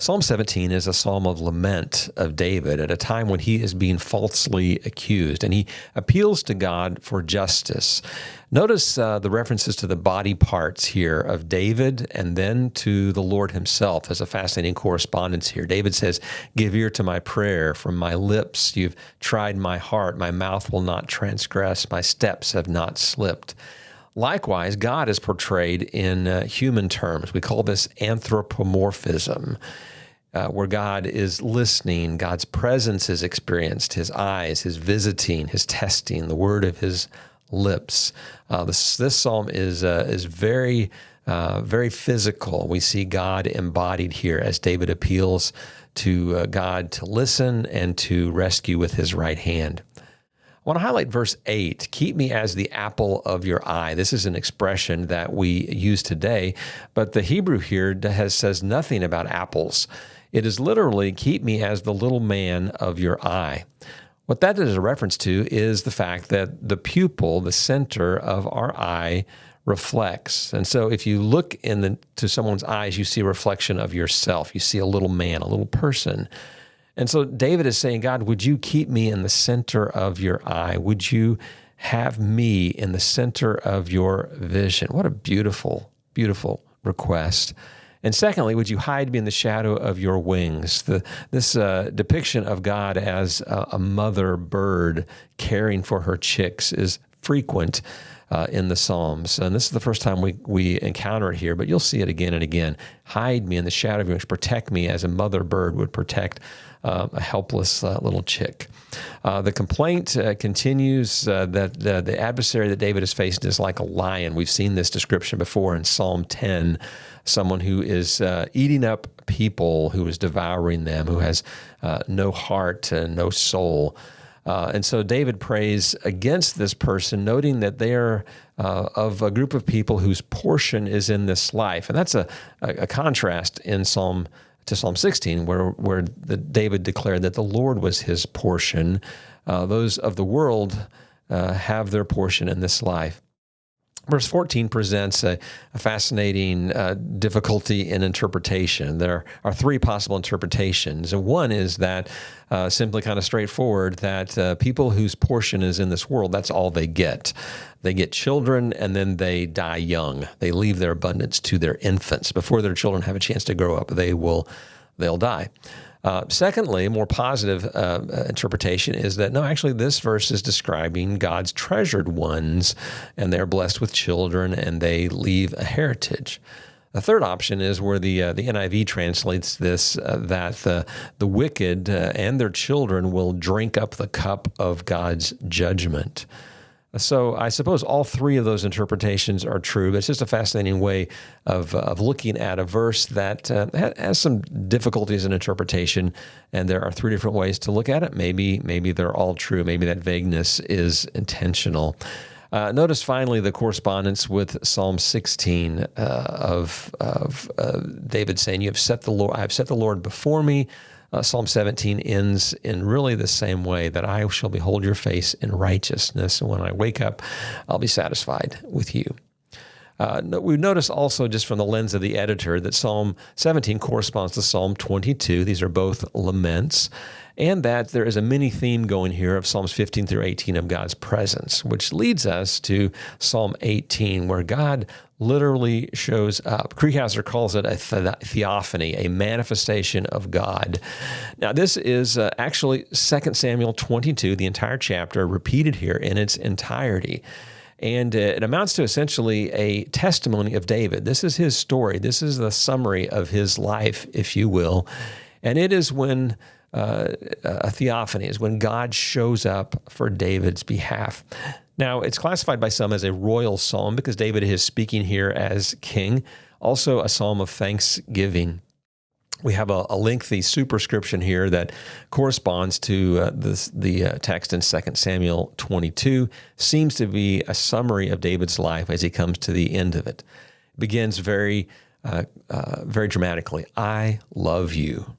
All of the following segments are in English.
Psalm 17 is a psalm of lament of David at a time when he is being falsely accused, and he appeals to God for justice. Notice the references to the body parts here of David and then to the Lord himself. There's a fascinating correspondence here. David says, "Give ear to my prayer. From my lips you've tried my heart. My mouth will not transgress. My steps have not slipped." Likewise, God is portrayed in human terms. We call this anthropomorphism, where God is listening, God's presence is experienced, his eyes, his visiting, his testing, the word of his lips. This psalm is very, very physical. We see God embodied here as David appeals to God to listen and to rescue with his right hand. I want to highlight verse 8, "Keep me as the apple of your eye." This is an expression that we use today, but the Hebrew here says nothing about apples. It is literally, "Keep me as the little man of your eye." What that is a reference to is the fact that the pupil, the center of our eye, reflects. And so if you look to someone's eyes, you see a reflection of yourself. You see a little man, a little person. And so David is saying, God, would you keep me in the center of your eye? Would you have me in the center of your vision? What a beautiful, beautiful request. And secondly, would you hide me in the shadow of your wings? This depiction of God as a mother bird caring for her chicks is frequent in the Psalms. And this is the first time we encounter it here, but you'll see it again and again. Hide me in the shadow of your wings. Protect me as a mother bird would protect a helpless little chick. The complaint continues that the adversary that David is facing is like a lion. We've seen this description before in Psalm 10, someone who is eating up people, who is devouring them, who has no heart and no soul. And so David prays against this person, noting that they are of a group of people whose portion is in this life. And that's a contrast in Psalm 16, where David declared that the Lord was his portion. Those of the world have their portion in this life. Verse 14 presents a fascinating difficulty in interpretation. There are three possible interpretations. And one is that simply kind of straightforward, that people whose portion is in this world, that's all they get. They get children and then they die young. They leave their abundance to their infants. Before their children have a chance to grow up, they'll die. Secondly, more positive interpretation is that, no, actually this verse is describing God's treasured ones, and they're blessed with children, and they leave a heritage. The third option is where the NIV translates this, that the wicked and their children will drink up the cup of God's judgment. So I suppose all three of those interpretations are true, but it's just a fascinating way of looking at a verse that has some difficulties in interpretation, and there are three different ways to look at it. Maybe they're all true. Maybe that vagueness is intentional. Notice finally the correspondence with Psalm 16 of David saying, "I have set the Lord before me." Psalm 17 ends in really the same way, that I shall behold your face in righteousness, and when I wake up, I'll be satisfied with you. We notice also, just from the lens of the editor, that Psalm 17 corresponds to Psalm 22. These are both laments, and that there is a mini theme going here of Psalms 15 through 18 of God's presence, which leads us to Psalm 18, where God literally shows up. Krieghauser calls it a theophany, a manifestation of God. Now, this is actually 2 Samuel 22, the entire chapter, repeated here in its entirety. And it amounts to essentially a testimony of David. This is his story. This is the summary of his life, if you will. And it is when a theophany is when God shows up for David's behalf. Now, it's classified by some as a royal psalm because David is speaking here as king, also a psalm of thanksgiving. We have a lengthy superscription here that corresponds to the text in 2 Samuel 22, seems to be a summary of David's life as he comes to the end of it. It begins very dramatically. "I love you,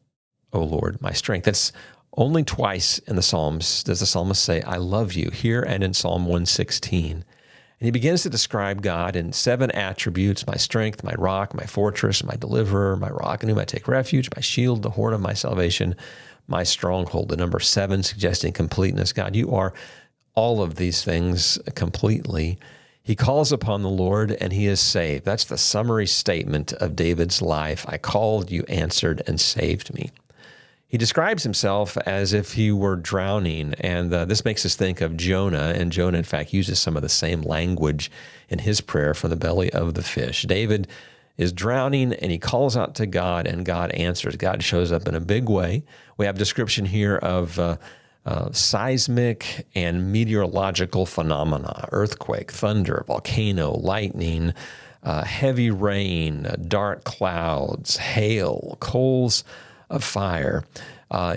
O Lord, my strength." That's only twice in the Psalms does the psalmist say, "I love you," here and in Psalm 116. And he begins to describe God in 7 attributes: my strength, my rock, my fortress, my deliverer, my rock in whom I take refuge, my shield, the horn of my salvation, my stronghold. The number 7 suggesting completeness. God, you are all of these things completely. He calls upon the Lord and he is saved. That's the summary statement of David's life. I called, you answered, and saved me. He describes himself as if he were drowning, and this makes us think of Jonah, and Jonah, in fact, uses some of the same language in his prayer from the belly of the fish. David is drowning, and he calls out to God, and God answers. God shows up in a big way. We have description here of seismic and meteorological phenomena: earthquake, thunder, volcano, lightning, heavy rain, dark clouds, hail, coals of fire,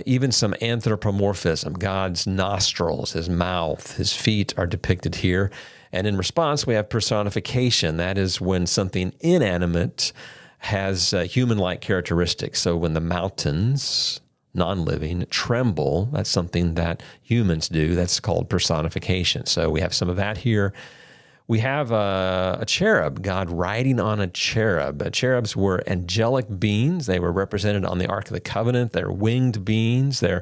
even some anthropomorphism. God's nostrils, his mouth, his feet are depicted here. And in response, we have personification. That is when something inanimate has human-like characteristics. So when the mountains, non-living, tremble, that's something that humans do. That's called personification. So we have some of that here. We have a cherub, God riding on a cherub. Cherubs were angelic beings. They were represented on the Ark of the Covenant. They're winged beings. They're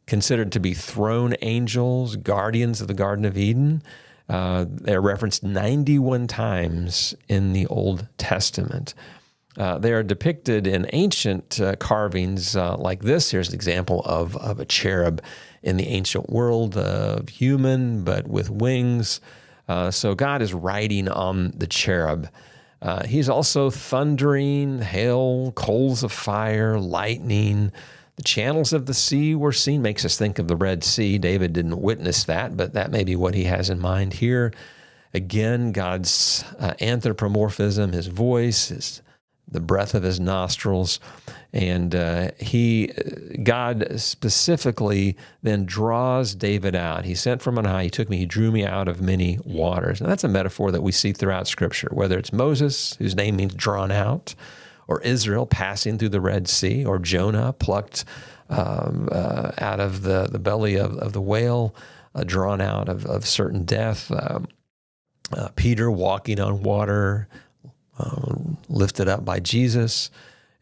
considered to be throne angels, guardians of the Garden of Eden. They're referenced 91 times in the Old Testament. They are depicted in ancient carvings like this. Here's an example of a cherub in the ancient world, human but with wings. So God is riding on the cherub. He's also thundering, hail, coals of fire, lightning. The channels of the sea were seen. Makes us think of the Red Sea. David didn't witness that, but that may be what he has in mind here. Again, God's anthropomorphism, his voice, the breath of his nostrils, and God specifically then draws David out. He sent from on high, he took me, he drew me out of many waters. And that's a metaphor that we see throughout Scripture, whether it's Moses, whose name means drawn out, or Israel passing through the Red Sea, or Jonah plucked out of the belly of the whale, drawn out of certain death, Peter walking on water, lifted up by Jesus,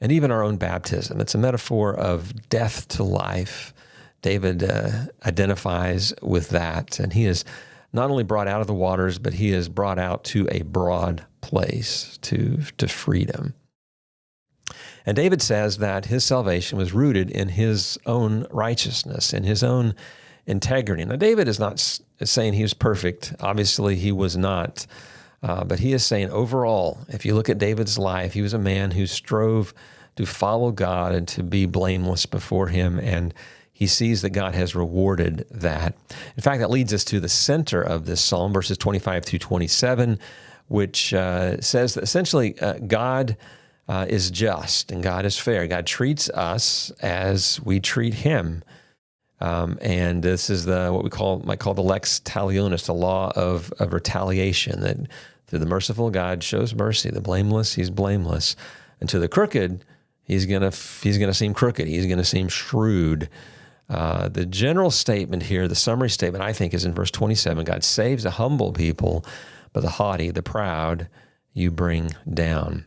and even our own baptism. It's a metaphor of death to life. David identifies with that, and he is not only brought out of the waters, but he is brought out to a broad place, to freedom. And David says that his salvation was rooted in his own righteousness, in his own integrity. Now, David is not saying he was perfect. Obviously, he was not. But he is saying overall, if you look at David's life, he was a man who strove to follow God and to be blameless before him, and he sees that God has rewarded that. In fact, that leads us to the center of this psalm, verses 25 through 27, which says that essentially God is just and God is fair. God treats us as we treat him. And this is what we might call the lex talionis, the law of retaliation, that to the merciful God shows mercy. The blameless, he's blameless. And to the crooked, he's gonna seem crooked. He's gonna seem shrewd. The general statement here, the summary statement, I think, is in verse 27. God saves a humble people, but the haughty, the proud, you bring down.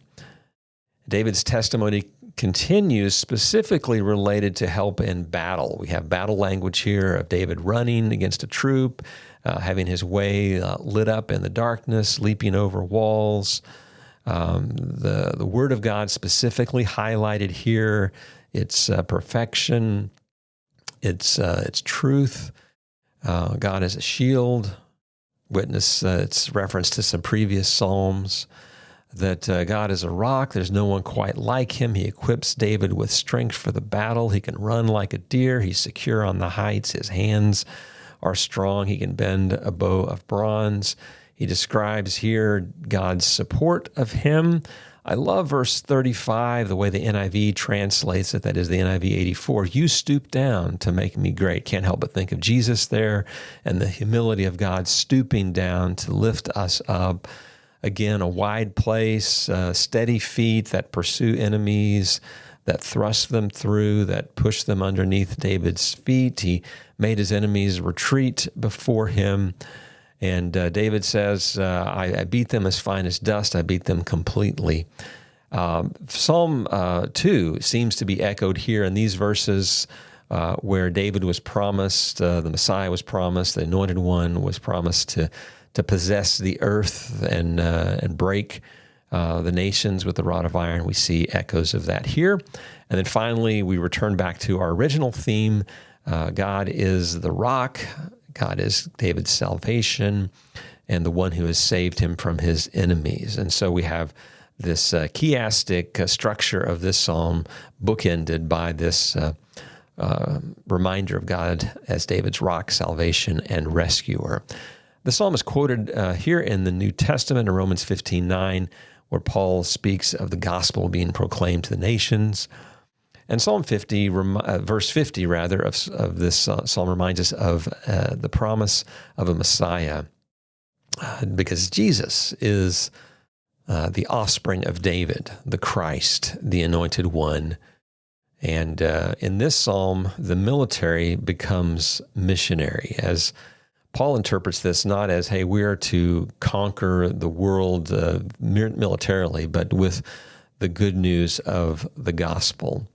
David's testimony continues, specifically related to help in battle. We have battle language here of David running against a troop, having his way lit up in the darkness, leaping over walls. The Word of God specifically highlighted here, its perfection, its truth. God is a shield. Witness its reference to some previous psalms. That God is a rock. There's no one quite like him. He equips David with strength for the battle. He can run like a deer. He's secure on the heights. His hands are strong. He can bend a bow of bronze. He describes here God's support of him. I love verse 35, the way the NIV translates it. That is the NIV 84. You stoop down to make me great. Can't help but think of Jesus there and the humility of God stooping down to lift us up. Again, a wide place, steady feet that pursue enemies, that thrust them through, that push them underneath David's feet. He made his enemies retreat before him. And David says, I beat them as fine as dust. I beat them completely. Psalm 2 seems to be echoed here in these verses where David was promised, the Messiah was promised, the Anointed One was promised to possess the earth and break the nations with the rod of iron. We see echoes of that here. And then finally, we return back to our original theme. God is the rock. God is David's salvation and the one who has saved him from his enemies. And so we have this chiastic structure of this psalm bookended by this reminder of God as David's rock, salvation, and rescuer. The psalm is quoted here in the New Testament in Romans 15:9, where Paul speaks of the gospel being proclaimed to the nations. And Psalm 50, verse 50 rather, of this psalm reminds us of the promise of a Messiah, because Jesus is the offspring of David, the Christ, the Anointed One. And in this psalm, the military becomes missionary, as Paul interprets this not as, hey, we are to conquer the world militarily, but with the good news of the gospel.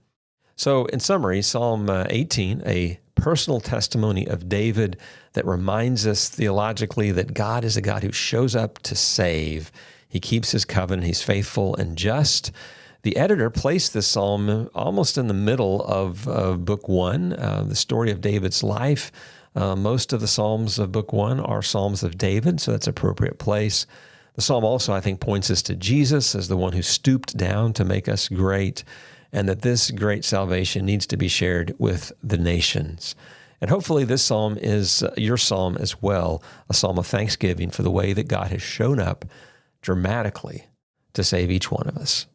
So in summary, Psalm 18, a personal testimony of David that reminds us theologically that God is a God who shows up to save. He keeps his covenant. He's faithful and just. The editor placed this psalm almost in the middle of Book 1, the story of David's life. Most of the psalms of Book 1 are psalms of David, so that's an appropriate place. The psalm also, I think, points us to Jesus as the one who stooped down to make us great, and that this great salvation needs to be shared with the nations. And hopefully this psalm is your psalm as well, a psalm of thanksgiving for the way that God has shown up dramatically to save each one of us.